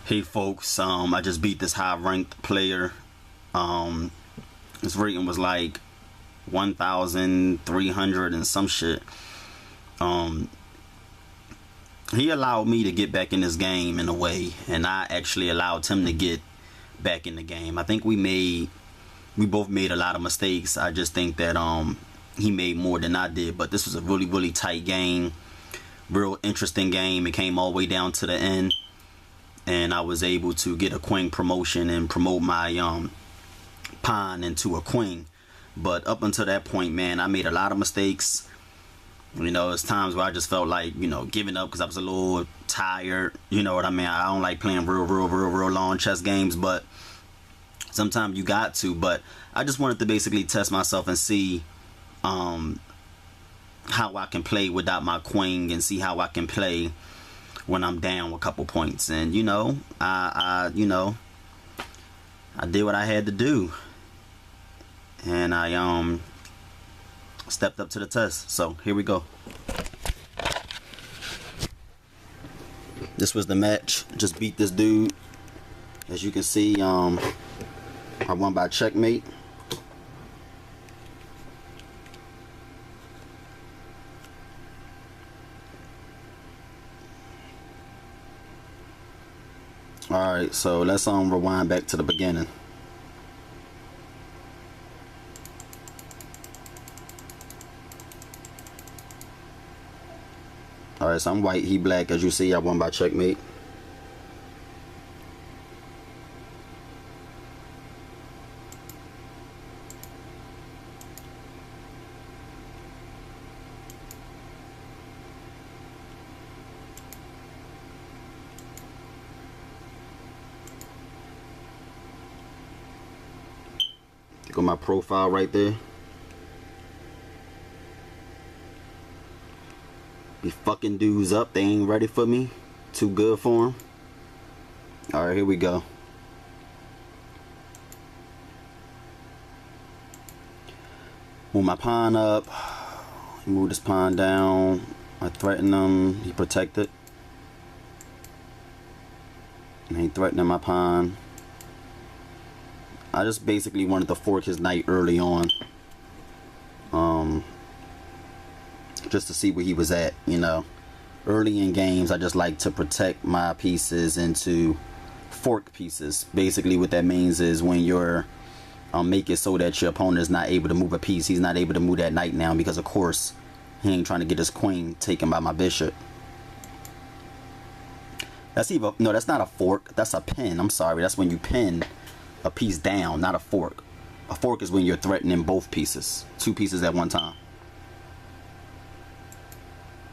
Hey folks, I just beat this high ranked player. His rating was like 1,300 and some shit. He allowed me to get back in this game in a way, and I actually allowed him to get back in the game. I think we both made a lot of mistakes. I just think that he made more than I did, but this was a really tight game, real interesting game. It came all the way down to the end, and I was able to get a queen promotion and promote my pawn into a queen. But up until that point, man, I made a lot of mistakes. You know, it's times where I just felt like, you know, giving up because I was a little tired. You know what I mean? I don't like playing real long chess games, but sometimes you got to. But I just wanted to basically test myself and see how I can play without my queen, and see how I can play when I'm down a couple points. And you know, I did what I had to do, and I stepped up to the test. So here we go. This was the match. Just beat this dude. As you can see, I won by checkmate. Alright, so let's rewind back to the beginning. Alright, so I'm white, he black. As you see, I won by checkmate. Look at my profile right there. Be fucking dudes up. They ain't ready for me. Too good for them. Alright, here we go. Move my pawn up. Move this pawn down. I threaten him. He protected. And he threatening my pawn. I just basically wanted to fork his knight early on. Just to see where he was at, you know. Early in games, I just like to protect my pieces and to fork pieces. Basically what that means is when you're make it so that your opponent is not able to move a piece. He's not able to move that knight now because of course he ain't trying to get his queen taken by my bishop. That's either, no, that's not a fork, that's a pin. I'm sorry, that's when you pin a piece down, not a fork. A fork is when you're threatening both pieces, two pieces at one time.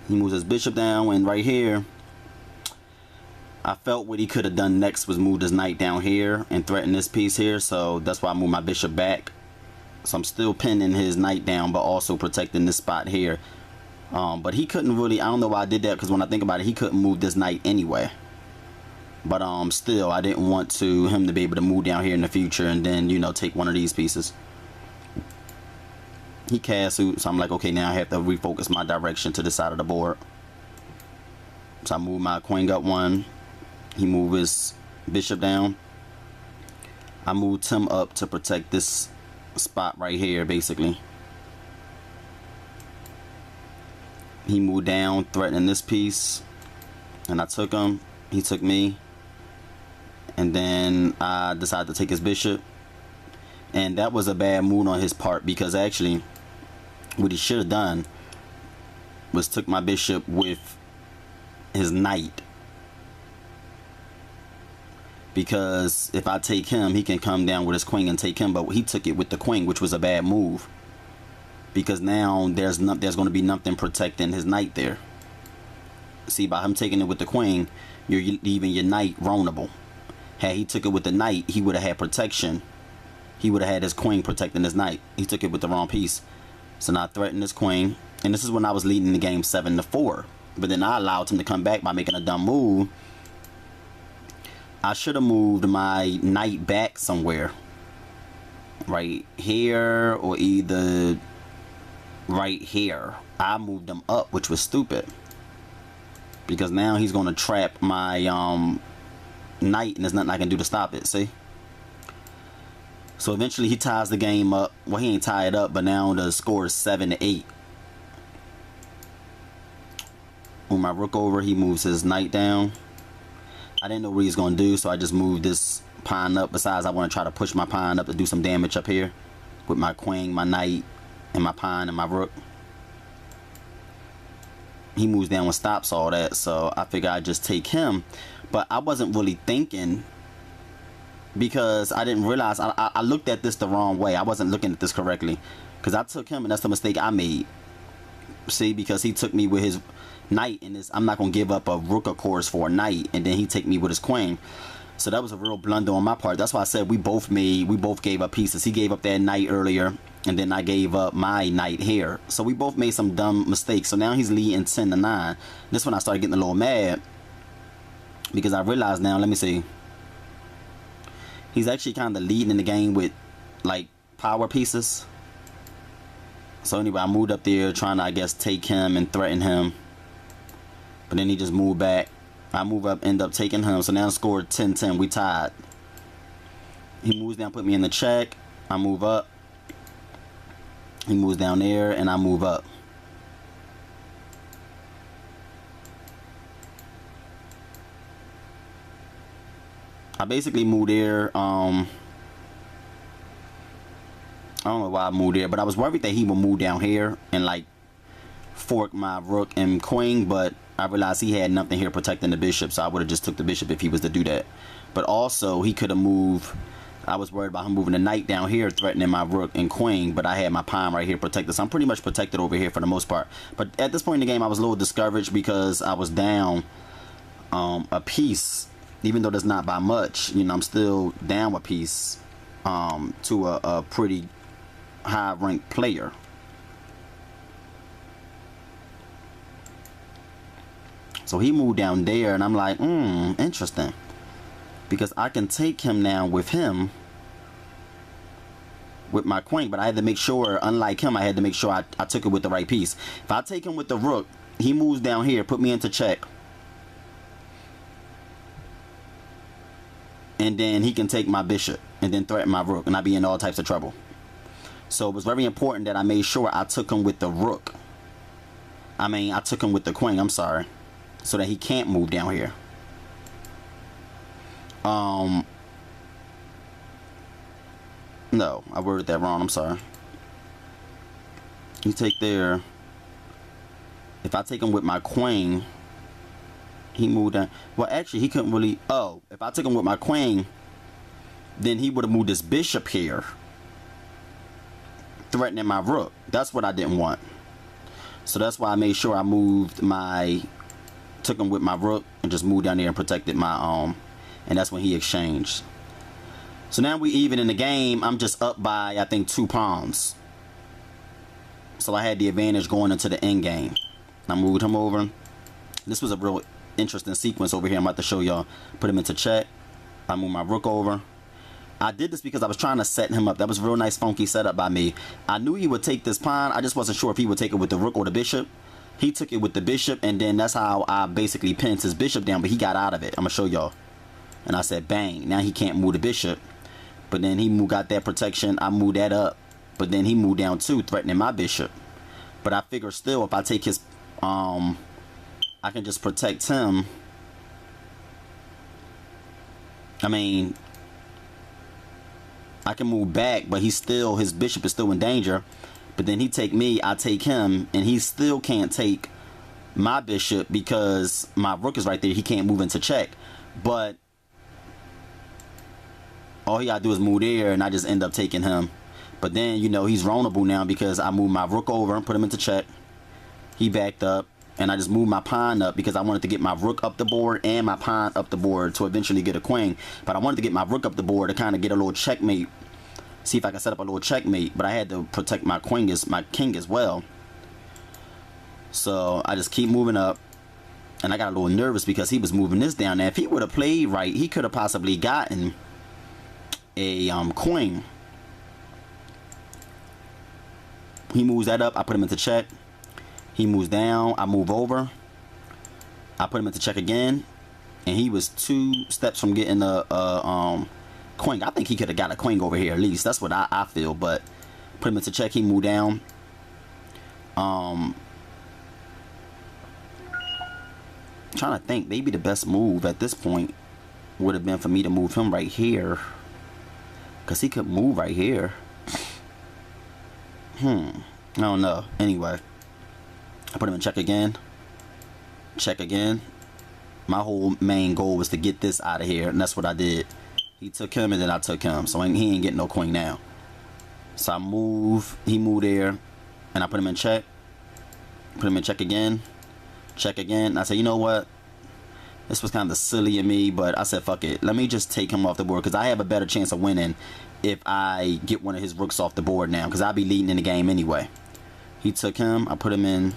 He moves his bishop down, and right here I felt what he could have done next was moved his knight down here and threaten this piece here, so that's why I moved my bishop back. So I'm still pinning his knight down but also protecting this spot here. But he couldn't really, I don't know why I did that, because when I think about it, he couldn't move this knight anyway. But still, I didn't want him to be able to move down here in the future and then, you know, take one of these pieces. He cast suit, so I'm like, okay, now I have to refocus my direction to the side of the board. So I move my queen up one. He moved his bishop down. I moved him up to protect this spot right here, basically. He moved down, threatening this piece, and I took him. He took me. And then I decided to take his bishop. And that was a bad move on his part, because actually what he should have done was took my bishop with his knight. Because if I take him, he can come down with his queen and take him. But he took it with the queen, which was a bad move. Because now there's going to be nothing protecting his knight there. See, by him taking it with the queen, you're leaving your knight vulnerable. Had he took it with the knight, he would have had protection. He would have had his queen protecting his knight. He took it with the wrong piece. So now I threatened his queen. And this is when I was leading the game 7-4. But then I allowed him to come back by making a dumb move. I should have moved my knight back somewhere. Right here, or either right here. I moved him up, which was stupid. Because now he's going to trap my knight, and there's nothing I can do to stop it. See? So eventually he ties the game up. Well, he ain't tie it up, but now the score is 7-8. Move my rook over, he moves his knight down. I didn't know what he was going to do, so I just moved this pawn up. Besides, I want to try to push my pawn up to do some damage up here with my queen, my knight, and my pawn and my rook. He moves down and stops all that, so I figure I'd just take him. But I wasn't really thinking, because I didn't realize, I looked at this the wrong way. I wasn't looking at this correctly, because I took him, and that's the mistake I made. See, because he took me with his knight, and I'm not going to give up a rook, of course, for a knight, and then he take me with his queen. So that was a real blunder on my part. That's why I said we both gave up pieces. He gave up that knight earlier, and then I gave up my knight here. So we both made some dumb mistakes. So now he's leading 10-9. This one I started getting a little mad, because I realized now, let me see, he's actually kind of leading in the game with like power pieces. So anyway, I moved up there trying to, I guess, take him and threaten him, but then he just moved back. I move up, end up taking him. So now scored 10-10. We tied. He moves down, put me in the check. I move up. He moves down there, and I move up. I basically moved there. I don't know why I moved there, but I was worried that he would move down here and like fork my rook and queen, but I realized he had nothing here protecting the bishop, so I would have just took the bishop if he was to do that. But also, he could have moved. I was worried about him moving the knight down here, threatening my rook and queen, but I had my pawn right here protected, so I'm pretty much protected over here for the most part. But at this point in the game, I was a little discouraged because I was down a piece, even though that's not by much. You know, I'm still down a piece to a pretty high-ranked player. So he moved down there, and I'm like, interesting. Because I can take him now with him, with my queen, but I had to make sure, unlike him, I had to make sure I took it with the right piece. If I take him with the rook, he moves down here, put me into check. And then he can take my bishop, and then threaten my rook, and I'd be in all types of trouble. So it was very important that I made sure I took him with the rook. I took him with the queen, I'm sorry. So that he can't move down here. No, I worded that wrong. I'm sorry. You take there. If I take him with my queen, he moved down. Well, actually, he couldn't really. Oh, if I took him with my queen, then he would have moved this bishop here, threatening my rook. That's what I didn't want. So that's why I made sure I moved my. Took him with my rook and just moved down there and protected my and that's when he exchanged. So now we even in the game. I'm just up by, I think, 2 pawns. So I had the advantage going into the end game. I moved him over. This was a real interesting sequence over here. I'm about to show y'all. Put him into check. I moved my rook over. I did this because I was trying to set him up. That was a real nice funky setup by me. I knew he would take this pawn. I just wasn't sure if he would take it with the rook or the bishop. He took it with the bishop, and then that's how I basically pinned his bishop down, but he got out of it. I'm going to show y'all. And I said, bang. Now he can't move the bishop. But then he got that protection. I moved that up. But then he moved down too, threatening my bishop. But I figure still, if I take his... I can just protect him. I can move back, but his bishop is still in danger. But then he take me, I take him, and he still can't take my bishop because my rook is right there. He can't move into check. But all he gotta do is move there, and I just end up taking him. But then, you know, he's vulnerable now because I moved my rook over and put him into check. He backed up, and I just moved my pawn up because I wanted to get my rook up the board and my pawn up the board to eventually get a queen. But I wanted to get my rook up the board to kind of get a little checkmate. See if I can set up a little checkmate, but I had to protect my king as well. So I just keep moving up, and I got a little nervous because he was moving this down there. If he would have played right, he could have possibly gotten a queen. He moves that up. I put him into check. He moves down. I move over. I put him into check again. and he was 2 steps from getting a queen. I think he could have got a queen over here at least. That's what I feel. But put him into check. He moved down. Trying to think, maybe the best move at this point would have been for me to move him right here, because he could move right here. I don't know. Anyway, I put him in check again. Check again. My whole main goal was to get this out of here, and that's what I did. He took him, and then I took him, so he ain't getting no queen now. So I move. He moved there, and I put him in check. Put him in check again. Check again. I said, you know what? This was kind of silly of me, but I said, fuck it. Let me just take him off the board, because I have a better chance of winning if I get one of his rooks off the board now, because I'll be leading in the game anyway. He took him. I put him in.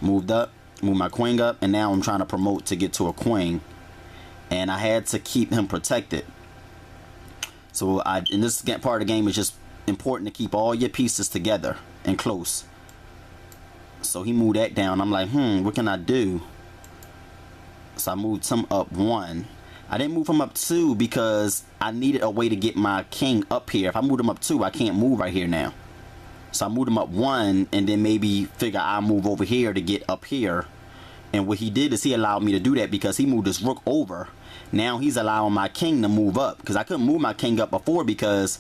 Moved up. Moved my queen up. And now I'm trying to promote to get to a queen. And I had to keep him protected. So in this part of the game, it's just important to keep all your pieces together and close. So he moved that down. I'm like, what can I do? So I moved him up 1. I didn't move him up 2 because I needed a way to get my king up here. If I moved him up 2, I can't move right here now. So I moved him up 1, and then maybe figure I'll move over here to get up here. And what he did is he allowed me to do that because he moved his rook over. Now he's allowing my king to move up, because I couldn't move my king up before because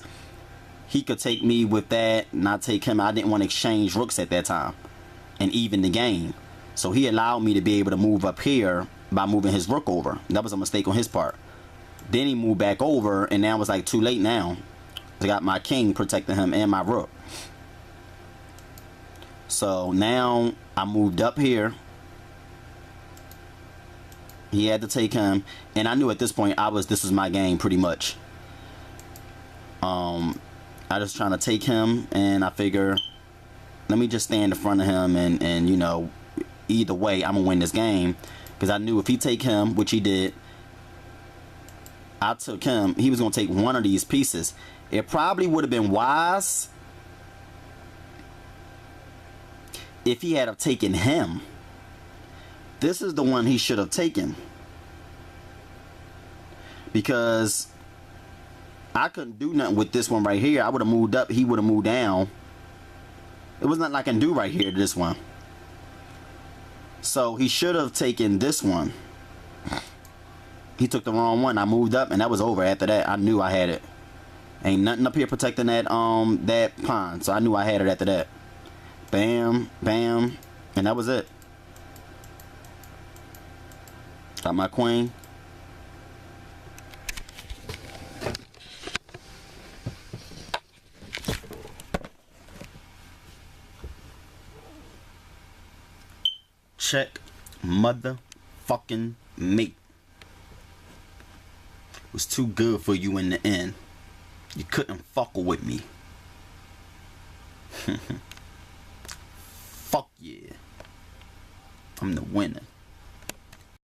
he could take me with that and I take him. I didn't want to exchange rooks at that time and even the game. So he allowed me to be able to move up here by moving his rook over. That was a mistake on his part. Then he moved back over, and now it's like too late now. I got my king protecting him and my rook. So now I moved up here. He had to take him, and I knew at this point this was my game pretty much. I just trying to take him, and I figure, let me just stand in front of him, and you know, either way I'm gonna win this game, because I knew if he take him, which he did, I took him, he was gonna take one of these pieces. It probably would have been wise if he had have taken him. This is the one he should have taken, because I couldn't do nothing with this one right here. I would have moved up, he would have moved down. It was nothing I can do right here to this one. So he should have taken this one. He took the wrong one. I moved up, and that was over. After that, I knew I had it. Ain't nothing up here protecting that that pawn. So I knew I had it after that. Bam, bam, and that was it. Got my queen. Check motherfucking mate. It was too good for you in the end. You couldn't fuck with me. Fuck yeah. I'm the winner.